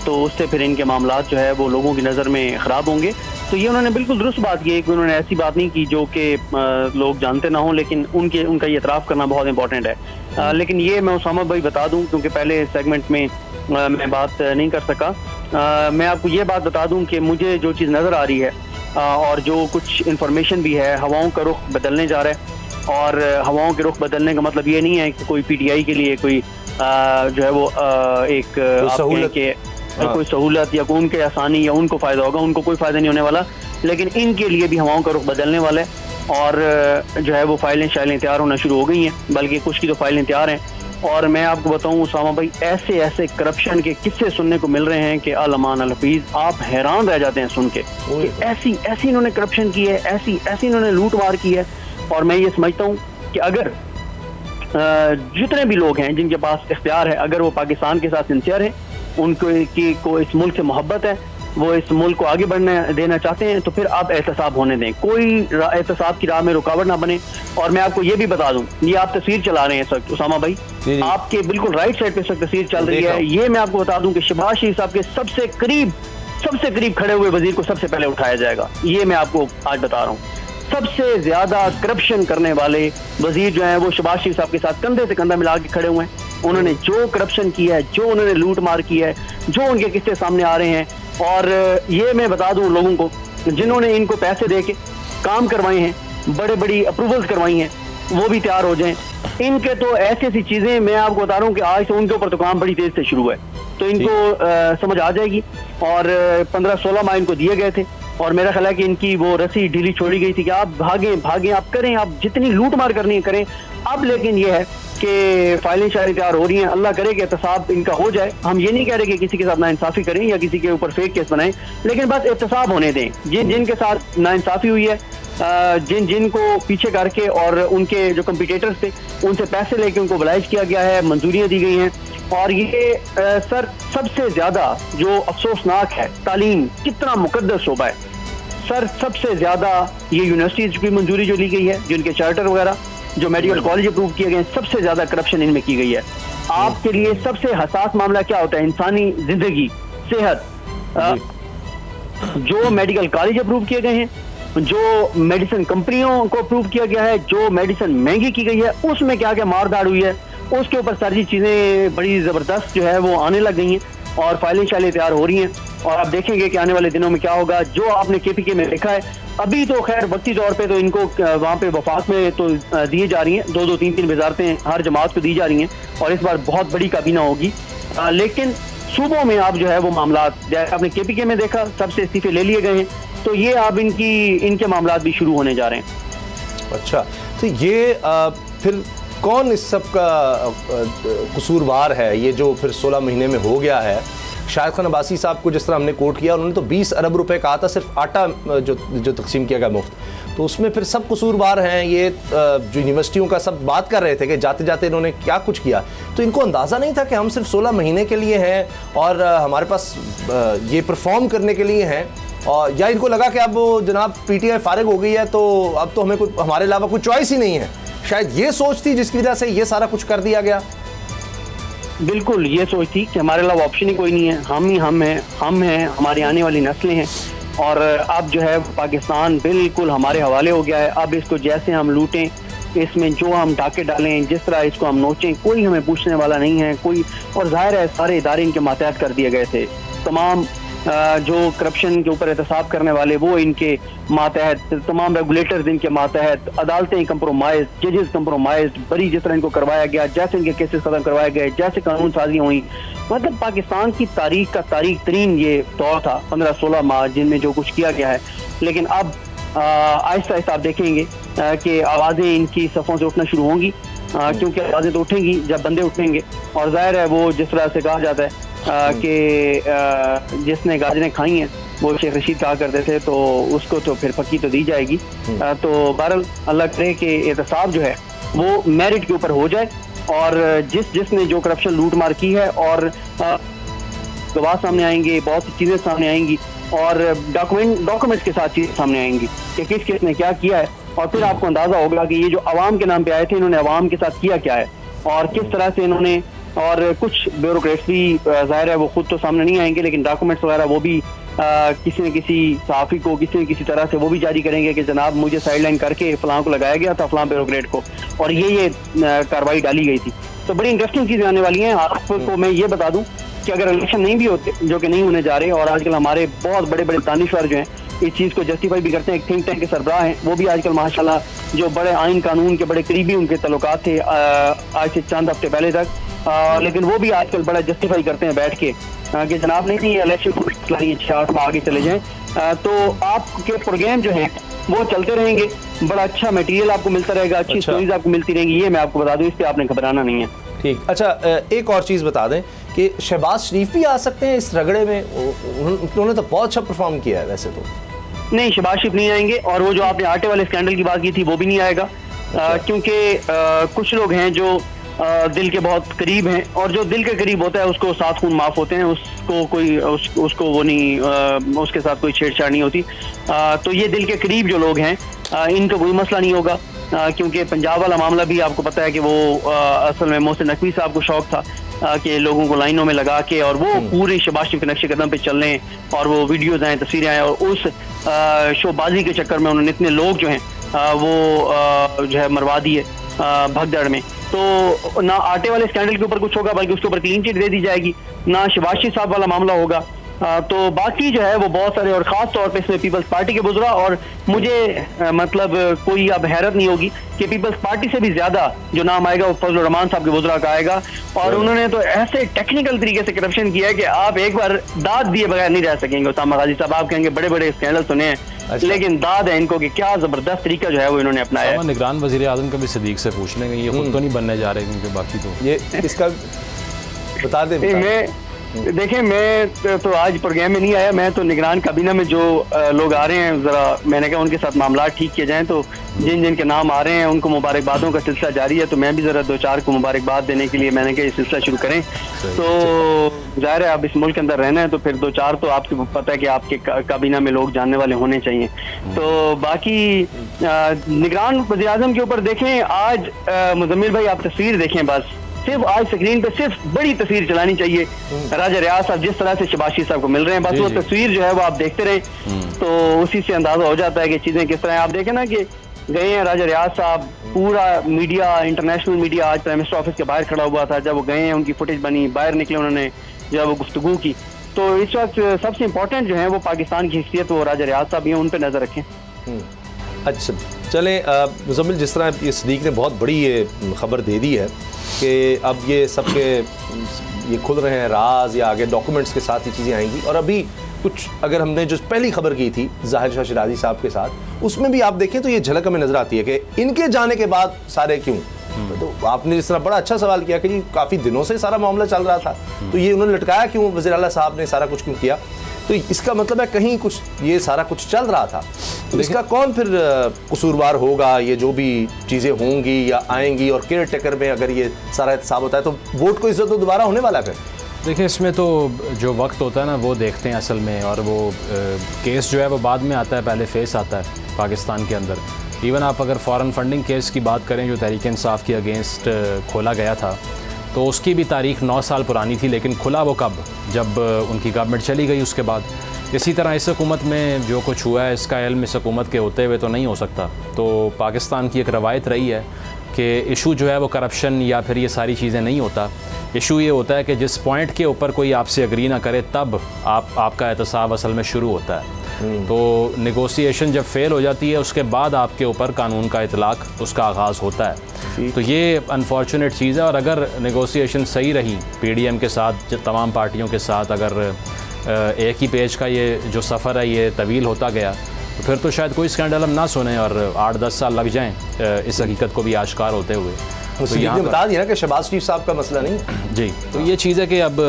तो उससे फिर इनके मामलात जो है वो लोगों की नज़र में ख़राब होंगे। तो ये उन्होंने बिल्कुल दुरुस्त बात की है कि उन्होंने ऐसी बात नहीं की जो कि लोग जानते ना हों, लेकिन उनका ये एतराफ़ करना बहुत इंपॉर्टेंट है। लेकिन ये मैं उसामा भाई बता दूं, क्योंकि पहले सेगमेंट में मैं बात नहीं कर सका। मैं आपको ये बात बता दूं कि मुझे जो चीज़ नज़र आ रही है और जो कुछ इन्फॉर्मेशन भी है, हवाओं का रुख बदलने जा रहा है। और हवाओं के रुख बदलने का मतलब ये नहीं है कि कोई PTI के लिए कोई जो है वो एक कोई सहूलत या उनके आसानी या उनको फ़ायदा होगा, उनको कोई फ़ायदा नहीं होने वाला। लेकिन इनके लिए भी हवाओं का रुख बदलने वाला है और जो है वो फाइलें तैयार होना शुरू हो गई हैं, बल्कि कुछ की तो फाइलें तैयार हैं। और मैं आपको बताऊं उसामा भाई, ऐसे करप्शन के किस्से सुनने को मिल रहे हैं कि अल-अमान अल-हफीज़, आप हैरान रह जाते हैं सुन के कि ऐसी इन्होंने करप्शन की है, ऐसी इन्होंने लूट मार की है। और मैं ये समझता हूँ कि अगर जितने भी लोग हैं जिनके पास इख्तियार है, अगर वो पाकिस्तान के साथ सिंसियर हैं, उनको इस मुल्क से मोहब्बत है, वो इस मुल्क को आगे बढ़ने देना चाहते हैं, तो फिर आप एहतसाब होने दें, कोई एहतसाब की राह में रुकावट ना बने। और मैं आपको ये भी बता दूं, ये आप तस्वीर चला रहे हैं इस वक्त उसामा भाई, आपके बिल्कुल राइट साइड पे इस वक्त तस्वीर चल रही है। ये मैं आपको बता दूं कि शहबाज शरीफ साहब के सबसे करीब खड़े हुए वजीर को सबसे पहले उठाया जाएगा। ये मैं आपको आज बता रहा हूँ। सबसे ज्यादा करप्शन करने वाले वजीर जो हैं वो शहबाज शरीफ साहब के साथ कंधे से कंधा मिला के खड़े हुए हैं। उन्होंने जो करप्शन किया है, जो उन्होंने लूट मार की है, जो उनके किस्से सामने आ रहे हैं। और ये मैं बता दूं लोगों को, जिन्होंने इनको पैसे दे के काम करवाए हैं, बड़ी अप्रूवल्स करवाई हैं, वो भी तैयार हो जाएं। इनके तो ऐसी चीजें मैं आपको बता रहा हूँ कि आज से उनके ऊपर तो काम बड़ी तेज से शुरू है, तो इनको समझ आ जाएगी। और 15-16 माह इनको दिए गए थे और मेरा ख्याल है कि इनकी वो रस्सी ढीली छोड़ी गई थी कि आप भागें, आप करें, आप जितनी लूट मार करनी है करें। अब लेकिन ये है कि फाइलें शायद तैयार हो रही हैं, अल्लाह करे कि एहतसाब इनका हो जाए। हम ये नहीं कह रहे कि किसी के साथ नाइंसाफी करें या किसी के ऊपर फेक केस बनाएं, लेकिन बस एहतसाब होने दें। जिनके साथ नाइंसाफी हुई है, जिनको पीछे करके और उनके जो कम्पिटिटर्स थे उनसे पैसे लेके उनको ब्लाइज किया गया है, मंजूरियाँ दी गई हैं। और ये सर सबसे ज़्यादा जो अफसोसनाक है, तालीम कितना मुकद्दस शोबा है सर, सबसे ज़्यादा ये यूनिवर्सिटीज़ की मंजूरी जो ली गई है, जिनके चार्टर वगैरह, जो मेडिकल कॉलेज अप्रूव किए गए, सबसे ज़्यादा करप्शन इनमें की गई है। आपके लिए सबसे हसास मामला क्या होता है? इंसानी जिंदगी, सेहत। जो मेडिकल कॉलेज अप्रूव किए गए हैं, जो मेडिसिन कंपनियों को अप्रूव किया गया है, जो मेडिसिन महंगी की गई है, उसमें क्या क्या मारदाड़ हुई है, उसके ऊपर सारी चीज़ें बड़ी ज़बरदस्त जो है वो आने लग गई हैं और फाइलें तैयार हो रही हैं। और आप देखेंगे कि आने वाले दिनों में क्या होगा। जो आपने KPK में देखा है, अभी तो खैर वक्ती तौर पे तो इनको वहाँ पे वफाक में तो दिए जा रही हैं, 2-2, 3-3 वजारतें हर जमात को दी जा रही हैं और इस बार बहुत बड़ी काबीना होगी। लेकिन सूबों में आप जो है वो मामलात, जैसे आपने KPK में देखा, सबसे इस्तीफे ले लिए गए हैं, तो ये अब इनके मामलात भी शुरू होने जा रहे हैं। अच्छा, तो ये फिर कौन इस सब का कसूरवार है? ये जो फिर 16 महीने में हो गया है, शाहिद खान अब्बासी साहब को जिस तरह हमने कोट किया, उन्होंने तो 20 अरब रुपए कहा था सिर्फ आटा जो तकसीम किया गया मुफ्त, तो उसमें फिर सब कसूरवार हैं। ये जो यूनिवर्सिटियों का सब बात कर रहे थे कि जाते जाते इन्होंने क्या कुछ किया, तो इनको अंदाज़ा नहीं था कि हम सिर्फ 16 महीने के लिए हैं और हमारे पास ये परफॉर्म करने के लिए हैं। और या इनको लगा कि अब जनाब PTI फारिग हो गई है तो अब तो हमें हमारे अलावा कोई चॉइस ही नहीं है। शायद ये सोच थी जिसकी वजह से ये सारा कुछ कर दिया गया। बिल्कुल ये सोच थी कि हमारे अलावा ऑप्शन ही कोई नहीं है, हम हैं, हमारी आने वाली नस्लें हैं और अब जो है पाकिस्तान बिल्कुल हमारे हवाले हो गया है। अब इसको जैसे हम लूटें, इसमें जो हम टाके डालें, जिस तरह इसको हम नोचें, कोई हमें पूछने वाला नहीं है कोई। और जाहिर है सारे इदारे इनके मातहत कर दिए गए थे, तमाम जो करप्शन के ऊपर एहतसाब करने वाले वो इनके मातहत, तमाम रेगुलेटर्स इनके मातहत, अदालतें कंप्रोमाइज, जजेस कंप्रोमाइज, बरी जिस तरह इनको करवाया गया, जैसे इनके केसेस खत्म करवाए गए, जैसे कानून साजियाँ हुई। मतलब पाकिस्तान की तारीख का तारीख तरीन ये दौर था 15-16 माह जिनमें जो कुछ किया गया है। लेकिन अब आहिस्ता आहिस्ता आप देखेंगे कि आवाज़ें इनकी सफ़ों से उठना शुरू होंगी, क्योंकि आवाज़ें तो उठेंगी जब बंदे उठेंगे। और जाहिर है वो जिस तरह से कहा जाता है कि जिसने गाजरें खाई हैं वो शेख रशीद कहा करते थे, तो उसको तो फिर पक्की तो दी जाएगी। तो बहरहाल अल्लाह करे कि एहतसाब जो है वो मेरिट के ऊपर हो जाए, और जिसने जो करप्शन लूट मार की है और गवाह सामने आएंगे, बहुत सी चीज़ें सामने आएंगी और डॉक्यूमेंट्स के साथ चीज़ें सामने आएंगी कि किसने क्या किया है। और फिर आपको अंदाज़ा होगा कि ये जो अवाम के नाम पे आए थे इन्होंने अवाम के साथ किया क्या है और किस तरह से इन्होंने। और कुछ ब्यूरोक्रेट्स भी ज़ाहिर है वो खुद तो सामने नहीं आएंगे, लेकिन डॉक्यूमेंट्स वगैरह वो भी किसी न किसी सहाफ़ी को किसी न किसी तरह से वो भी जारी करेंगे कि जनाब मुझे साइडलाइन करके फ़लाँ को लगाया गया था, फ़लाँ ब्यूरोक्रेट को, और ये कार्रवाई डाली गई थी। तो बड़ी इंटरेस्टिंग चीज़ें आने वाली हैं। आपको मैं ये बता दूँ कि अगर इलेक्शन नहीं भी होते, जो कि नहीं होने जा रहे, और आजकल हमारे बहुत बड़े बड़े दानिश्वर जो हैं इस चीज़ को जस्टिफाई भी करते हैं, एक थिंक टैंक के सरबराह हैं, वो भी आजकल माशाल्लाह जो बड़े आइन कानून के बड़े करीबी उनके तल्लुकात थे आज से चंद हफ्ते पहले तक, लेकिन वो भी आजकल बड़ा जस्टिफाई करते हैं बैठ के कि जनाब नहीं इलेक्शन को 6-8 माह आगे चले जाएं। तो आपके प्रोग्राम जो हैं वो चलते रहेंगे, बड़ा अच्छा मटेरियल आपको मिलता रहेगा, अच्छी स्टोरीज आपको मिलती रहेंगी, ये मैं आपको बता दूं, इस पर आपने घबराना नहीं है। ठीक, अच्छा एक और चीज़ बता दें कि शहबाज शरीफ भी आ सकते हैं इस रगड़े में, उन्होंने तो बहुत अच्छा परफॉर्म किया है वैसे तो। नहीं, शहबाज शरीफ नहीं आएंगे, और वो जो आपने आटे वाले स्कैंडल की बात की थी वो भी नहीं आएगा, क्योंकि कुछ लोग हैं जो दिल के बहुत करीब हैं, और जो दिल के करीब होता है उसको 7 खून माफ होते हैं, उसको कोई उसको वो नहीं, उसके साथ कोई छेड़छाड़ नहीं होती। तो ये दिल के करीब जो लोग हैं इनका कोई मसला नहीं होगा, क्योंकि पंजाब वाला मामला भी आपको पता है कि वो असल में मोहसिन नकवी साहब को शौक था कि लोगों को लाइनों में लगा के और वो पूरे शहबाज शरीफ के नक्शे कदम पे चल रहे हैं, और वो वीडियोज़ आए, तस्वीरें आए, और उस शोबाजी के चक्कर में उन्होंने इतने लोग जो हैं वो जो है मरवा दिए भगदड़ में। तो ना आटे वाले स्कैंडल के ऊपर कुछ होगा, बल्कि उसके ऊपर क्लीन चिट दे दी जाएगी, ना शहबाज शरीफ साहब वाला मामला होगा। तो बाकी जो है वो बहुत सारे, और ख़ास तौर पे इसमें पीपल्स पार्टी के बुज़रा, और मुझे मतलब कोई अब हैरत नहीं होगी कि पीपल्स पार्टी से भी ज़्यादा जो नाम आएगा वो फजल रहमान साहब के बुज़रा का आएगा। और उन्होंने तो ऐसे टेक्निकल तरीके से करप्शन किया है कि आप एक बार दाद दिए बगैर नहीं रह सकेंगे। उसामा गाजी साहब, आप कहेंगे बड़े बड़े स्कैंडल सुने हैं, लेकिन दाद है इनको कि क्या ज़बरदस्त तरीका जो है वो इन्होंने अपनाया है। निगरान वज़ीर आज़म का भी सदीक से पूछ लेंगे, ये खुद तो नहीं बनने जा रहे, क्योंकि बाकी तो ये इसका बता दें। देखें, मैं तो आज प्रोग्राम में नहीं आया, मैं तो निगरान काबीना में जो लोग आ रहे हैं, ज़रा मैंने कहा उनके साथ मामला ठीक किए जाएं, तो जिन जिन के नाम आ रहे हैं उनको मुबारकबादों का सिलसिला जारी है, तो मैं भी ज़रा 2-4 को मुबारकबाद देने के लिए मैंने कहा ये सिलसिला शुरू करें। तो ज़ाहिर है आप इस मुल्क के अंदर रहना है, तो फिर 2-4 तो आपको पता है कि आपके काबीना में लोग जानने वाले होने चाहिए। तो बाकी निगरान वज़ीर आज़म के ऊपर देखें, आज मुज़म्मिल भाई आप तस्वीर देखें, बस सिर्फ आज स्क्रीन पे सिर्फ बड़ी तस्वीर चलानी चाहिए। राजा रियाज साहब जिस तरह से शहबाज शरीफ साहब को मिल रहे हैं, बस वो तस्वीर जो है वो आप देखते रहें, तो उसी से अंदाजा हो जाता है कि चीजें किस तरह हैं। आप देखें ना कि गए हैं राजा रियाज साहब, पूरा मीडिया, इंटरनेशनल मीडिया आज प्राइम मिनिस्टर ऑफिस के बाहर खड़ा हुआ था, जब वो गए हैं उनकी फुटेज बनी, बाहर निकले उन्होंने जब वो गुफ्तगू की। तो इस वक्त सबसे इम्पोर्टेंट जो है वो पाकिस्तान की हैसियत, वो राजा रियाज साहब ही हैं, उन पर नजर रखें। अच्छा चलें, मुज़म्मिल जिस तरह ये सदीक ने बहुत बड़ी ये खबर दे दी है कि अब ये सबके ये खुल रहे हैं राज, या आगे डॉक्यूमेंट्स के साथ ये चीज़ें आएंगी। और अभी कुछ अगर हमने जो पहली खबर की थी ज़ाहिर शाह शिराज़ी साहब के साथ, उसमें भी आप देखें तो ये झलक हमें नज़र आती है कि इनके जाने के बाद सारे क्यों। तो आपने जिस तरह बड़ा अच्छा सवाल किया कि जी काफ़ी दिनों से सारा मामला चल रहा था, तो ये उन्होंने लटकाया क्यों, वज़ीर आला साहब ने सारा कुछ क्यों किया, तो इसका मतलब है कहीं कुछ ये सारा कुछ चल रहा था। तो इसका कौन फिर कसूरवार होगा, ये जो भी चीज़ें होंगी या आएंगी, और केयर टेकर में अगर ये सारा एहतसाब होता है तो वोट को इज्जत तो दोबारा होने वाला है। देखिए, इसमें तो जो वक्त होता है ना वो देखते हैं असल में, और वो केस जो है वो बाद में आता है, पहले फेस आता है पाकिस्तान के अंदर। इवन आप अगर फ़ॉरेन फंडिंग केस की बात करें जो तहरीक इंसाफ के अगेंस्ट खोला गया था, तो उसकी भी तारीख 9 साल पुरानी थी, लेकिन खुला वो कब, जब उनकी गवर्नमेंट चली गई उसके बाद। इसी तरह इस हुकूमत में जो कुछ हुआ है इसका इल्म इस हुकूमत के होते हुए तो नहीं हो सकता। तो पाकिस्तान की एक रवायत रही है कि इशू जो है वो करप्शन या फिर ये सारी चीज़ें नहीं होता। इशू ये होता है कि जिस पॉइंट के ऊपर कोई आपसे एग्री ना करे तब आपका एहतसाब असल में शुरू होता है। तो नेगोशिएशन जब फेल हो जाती है उसके बाद आपके ऊपर कानून का इतलाक़ उसका आगाज़ होता है। तो ये अनफॉर्चुनेट चीज़ है। और अगर नेगोशिएशन सही रही PDM के साथ, तमाम पार्टियों के साथ, अगर एक ही पेज का ये जो सफ़र है ये तवील होता गया तो फिर तो शायद कोई स्कैंडल हम ना सुने और 8-10 साल लग जाएं इस हकीकत को भी आश्कार होते हुए। तो यहाँ बता दिया ना कि शहबाज शरीफ साहब का मसला नहीं जी। तो ये चीज़ है कि अब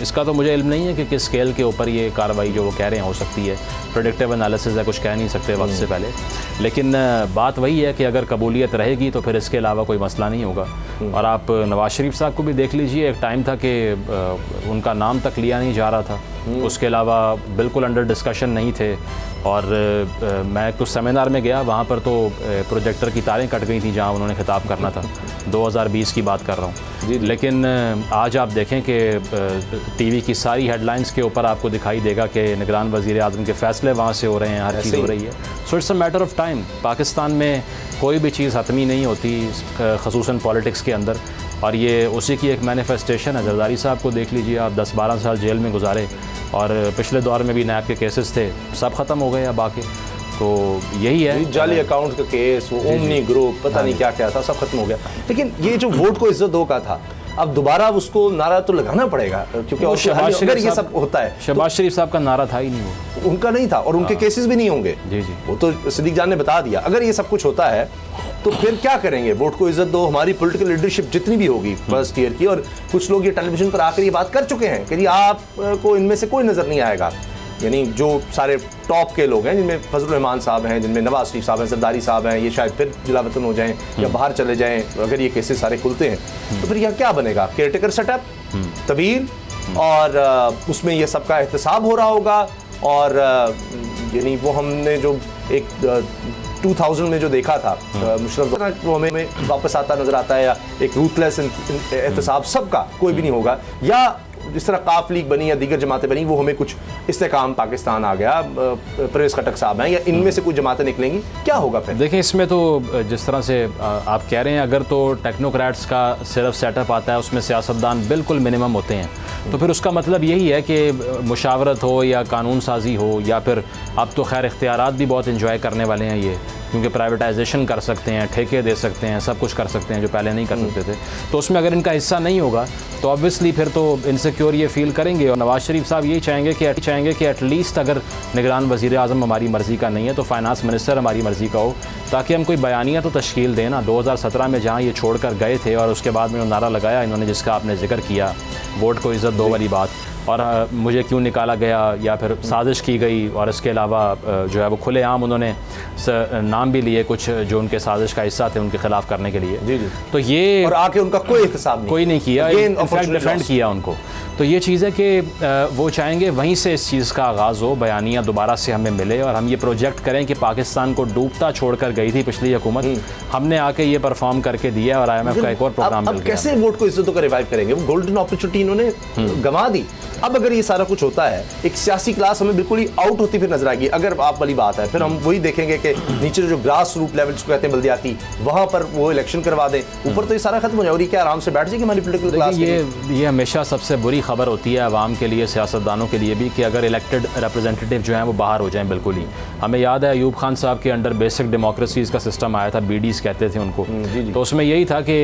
इसका तो मुझे इल्म नहीं है कि किस स्केल के ऊपर ये कार्रवाई जो वो कह रहे हैं हो सकती है। प्रेडिक्टिव एनालिसिस है, कुछ कह नहीं सकते वक्त से पहले। लेकिन बात वही है कि अगर कबूलियत रहेगी तो फिर इसके अलावा कोई मसला नहीं होगा। और आप नवाज़ शरीफ साहब को भी देख लीजिए, एक टाइम था कि उनका नाम तक लिया नहीं जा रहा था, उसके अलावा बिल्कुल अंडर डिस्कशन नहीं थे। और मैं कुछ सेमिनार में गया, वहाँ पर तो प्रोजेक्टर की तारें कट गई थी जहाँ उन्होंने खिताब करना था। 2020 की बात कर रहा हूँ। लेकिन आज आप देखें कि टीवी की सारी हेडलाइंस के ऊपर आपको दिखाई देगा कि निगरान वज़ीर आज़म के फ़ैसले वहाँ से हो रहे हैं, हर चीज़ हो रही है। So it's a matter of time. Pakistan में कोई भी चीज़ हतमी नहीं होती, ख़ुसूसन पॉलिटिक्स के अंदर, और ये उसी की एक मैनिफेस्टेशन है। जरदारी साहब को देख लीजिए आप, 10-12 साल जेल में गुजारे और पिछले दौर में भी नैब के केसेस थे, सब ख़त्म हो गए अब आके। तो यही है, जाली अकाउंट का केस, वो ओमनी ग्रुप, पता नहीं क्या क्या था, सब खत्म हो गया। लेकिन ये जो वोट को इज्जत दो का था, अब दोबारा उसको नारा तो लगाना पड़ेगा, क्योंकि अगर ये सब होता है। शहबाज शरीफ साहब का नारा था ही नहीं, वो उनका नहीं था और उनके केसेस भी नहीं होंगे। जी जी, वो तो सिद्दीक जान ने बता दिया। अगर ये सब कुछ होता है तो फिर क्या करेंगे? वोट को इज्जत दो, हमारी पॉलिटिकल लीडरशिप जितनी भी होगी फर्स्ट ईयर की, और कुछ लोग ये टेलीविजन पर आकर ये बात कर चुके हैं कि जी आपको इनमें से कोई नज़र नहीं आएगा, यानी जो सारे टॉप के लोग हैं, जिनमें फजल रहमान साहब हैं, जिनमें नवाज शरीफ साहब हैं, जरदारी साहब हैं, ये शायद फिर जिला वतन हो जाएं या बाहर चले जाएं अगर ये केसेस सारे खुलते हैं। तो फिर यह क्या बनेगा? केयरटेकर सेटअप तवील, और उसमें ये सबका एहतसाब हो रहा होगा। और यानी वो हमने जो एक 2000 में जो देखा था मुशर्रफ, वो हमें वापस आता नजर आता है, या एक रूथलेस एहतसाब सबका कोई भी नहीं होगा, या जिस तरह काफ लीग बनी या दीगर जमातें बनी, वो हमें कुछ इस्तेकाम पाकिस्तान आ गया, परवेज़ खटक साहब हैं, या इनमें से कुछ जमातें निकलेंगी, क्या होगा फिर? देखिए, इसमें तो जिस तरह से आप कह रहे हैं, अगर तो टेक्नोक्रेट्स का सिर्फ सेटअप आता है, उसमें सियासतदान बिल्कुल मिनिमम होते हैं, तो फिर उसका मतलब यही है कि मुशावरत हो या कानून साजी हो, या फिर अब तो खैर इख्तियारात भी बहुत इंजॉय करने वाले हैं ये, क्योंकि प्राइवेटाइजेशन कर सकते हैं, ठेके दे सकते हैं, सब कुछ कर सकते हैं जो पहले नहीं कर सकते थे। तो उसमें अगर इनका हिस्सा नहीं होगा तो ऑब्वियसली फिर तो इनसिक्योर ये फील करेंगे। और नवाज़ शरीफ साहब यही चाहेंगे कि एटलीस्ट अगर निगरान वज़ीर आज़म हमारी मर्ज़ी का नहीं है तो फाइनेंस मिनिस्टर हमारी मर्ज़ी का हो, ताकि हम कोई बयानिया तो तश्कील दें ना। 2017 में जहाँ ये छोड़ कर गए थे और उसके बाद में नारा लगाया इन्होंने, जिसका आपने जिक्र किया, वोट को इज़्ज़त दो वाली बात, और मुझे क्यों निकाला गया, या फिर साजिश की गई, और इसके अलावा जो है वो खुलेआम उन्होंने नाम भी लिए कुछ जो उनके साजिश का हिस्सा थे उनके खिलाफ करने के लिए। जी जी। तो ये और आके उनका कोई एहतसाब कोई नहीं किया, इनफैक्ट डिफेंड किया उनको। तो ये चीज़ है कि वो चाहेंगे वहीं से इस चीज़ का आगाज़ हो, बयानिया दोबारा से हमें मिले, और हम ये प्रोजेक्ट करें कि पाकिस्तान को डूबता छोड़कर गई थी पिछली हुकूमत, हमने आके ये परफॉर्म करके दिया, और IMF का एक और प्रोग्राम मिल गया। कैसे वोट को इज्जत को रिवाइव करेंगे? वो गोल्डन अपॉर्चुनिटी इन्होंने गंवा दी। अब अगर ये सारा कुछ होता है, एक सियासी क्लास हमें बिल्कुल ही आउट होती फिर नजर आएगी। अगर आप वाली बात है, फिर हम वही देखेंगे कि नीचे जो ग्रास रूट लेवल जिसको कहते हैं बल्दियाती, वहां पर वो इलेक्शन करवा दें, ऊपर तो ये सारा खत्म हो जाए और ये क्या आराम से बैठ जाएगी हमारी पॉलिटिकल क्लास। ये हमेशा सबसे बुरी खबर होती है आवाम के लिए, सियासतदानों के लिए भी, कि अगर इलेक्टेड रिप्रेजेंटेटिव जो हैं वो बाहर हो जाएं बिल्कुल ही। हमें याद है अयूब खान साहब के अंडर बेसिक डेमोक्रेसीज़ का सिस्टम आया था, BDs कहते थे उनको। तो उसमें यही था कि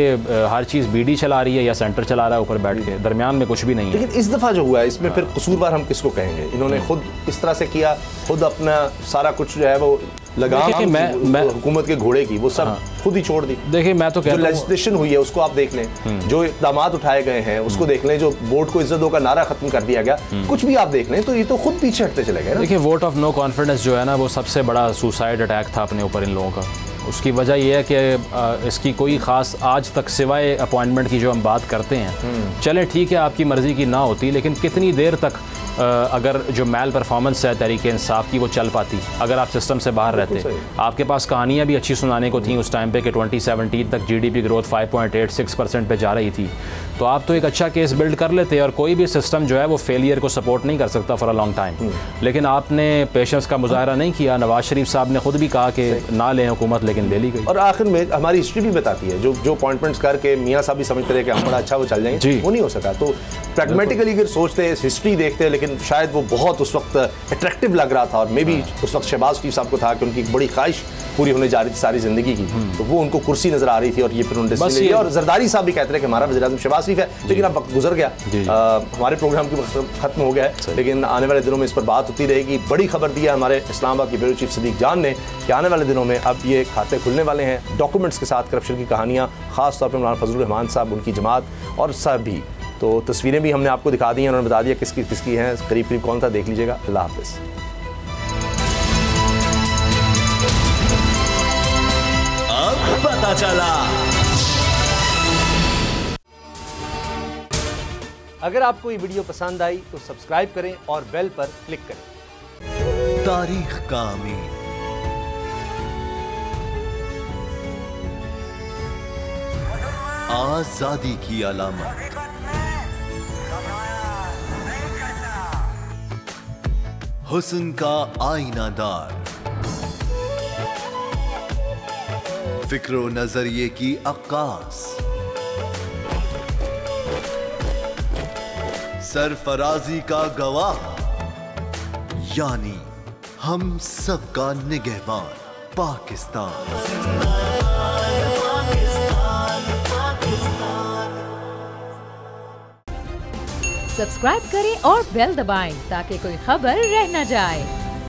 हर चीज़ BD चला रही है या सेंटर चला रहा है ऊपर बैठ के, दरमियान में कुछ भी नहीं है। लेकिन इस दफ़ा जो हुआ है इसमें फिर कसूरवार हम किसको कहेंगे? इन्होंने खुद इस तरह से किया, खुद अपना सारा कुछ जो है वो लगाम मैं हुकूमत के घोड़े की वो सब खुद ही छोड़ दी। देखिए, मैं तो जो लेजिस्लेशन हुई है उसको आप देख लें, जो इक़दामात उठाए गए हैं उसको देख लें, जो वोट को इज्जत दो का नारा खत्म कर दिया गया, कुछ भी आप देख लें, तो ये तो खुद पीछे हटते चले गए। देखिए, वोट ऑफ नो कॉन्फिडेंस जो है ना, वो सबसे बड़ा सुसाइड अटैक था अपने ऊपर इन लोगों का। उसकी वजह यह है कि इसकी कोई ख़ास आज तक सिवाय अपॉइंटमेंट की जो हम बात करते हैं, चलें ठीक है आपकी मर्ज़ी की ना होती, लेकिन कितनी देर तक अगर जो मैल परफॉर्मेंस है तहरीक इंसाफ की वो चल पाती अगर आप सिस्टम से बाहर रहते। आपके पास कहानियाँ भी अच्छी सुनाने को थी उस टाइम पे कि 2017 तक GDP ग्रोथ 5.86% पे जा रही थी, तो आप तो एक अच्छा केस बिल्ड कर लेते। और कोई भी सिस्टम जो है वो फेलियर को सपोर्ट नहीं कर सकता फॉर अ लॉन्ग टाइम, लेकिन आपने पेशेंस का मुजाहरा नहीं किया। नवाज शरीफ साहब ने खुद भी कहा कि ना लें हुकूमत, लेकिन ले ली गई। और आखिर में हमारी हिस्ट्री भी बताती है, जो अपॉइंटमेंट्स करके मियाँ साहब भी समझते रहे कि हम बड़ा अच्छा वो चल जाएंगे, वो नहीं हो सका। तो प्रैग्मेटिकली अगर सोचते हिस्ट्री देखते, लेकिन शायद वो बहुत उस वक्त अट्रैक्टिव लग रहा था, और मे बी उस वक्त शहबाज शरीफ साहब को था कि उनकी एक बड़ी ख्वाहिश पूरी होने जा रही थी सारी जिंदगी की, तो वो उनको कुर्सी नजर आ रही थी और ये फिर उन्होंने डिसीजन लिया। और जरदारी साहब भी कहते रहे कि हमारा वज़ीर-ए-आज़म शहबाज शरीफ है, लेकिन अब वक्त गुजर गया, हमारे प्रोग्राम की वक्त खत्म हो गया है, लेकिन आने वाले दिनों में इस पर बात होती रहेगी। बड़ी खबर दी है हमारे इस्लामाबाद के ब्यूरो चीफ सदीक जान ने कि आने वाले दिनों में अब ये खाते खुलने वाले हैं, डॉक्यूमेंट्स के साथ करप्शन की कहानियाँ, खास तौर पर मौलाना फजलुर रहमान साहब, उनकी जमात और सभी। तो तस्वीरें भी हमने आपको दिखा दी हैं, उन्होंने बता दिया किसकी किसकी हैं, करीब करीब कौन सा देख लीजिएगा। अल्लाह हाफ़िज़। अब पता चला। अगर आपको ये वीडियो पसंद आई तो सब्सक्राइब करें और बेल पर क्लिक करें। तारीख का अमीन, आजादी की अलामत, हुस्न का आईनादार, फिक्रो नजरिए की अक्कास, सरफराजी का गवाह, यानी हम सबका निगहबान पाकिस्तान। सब्सक्राइब करें और बेल दबाएं ताकि कोई खबर रह न जाए।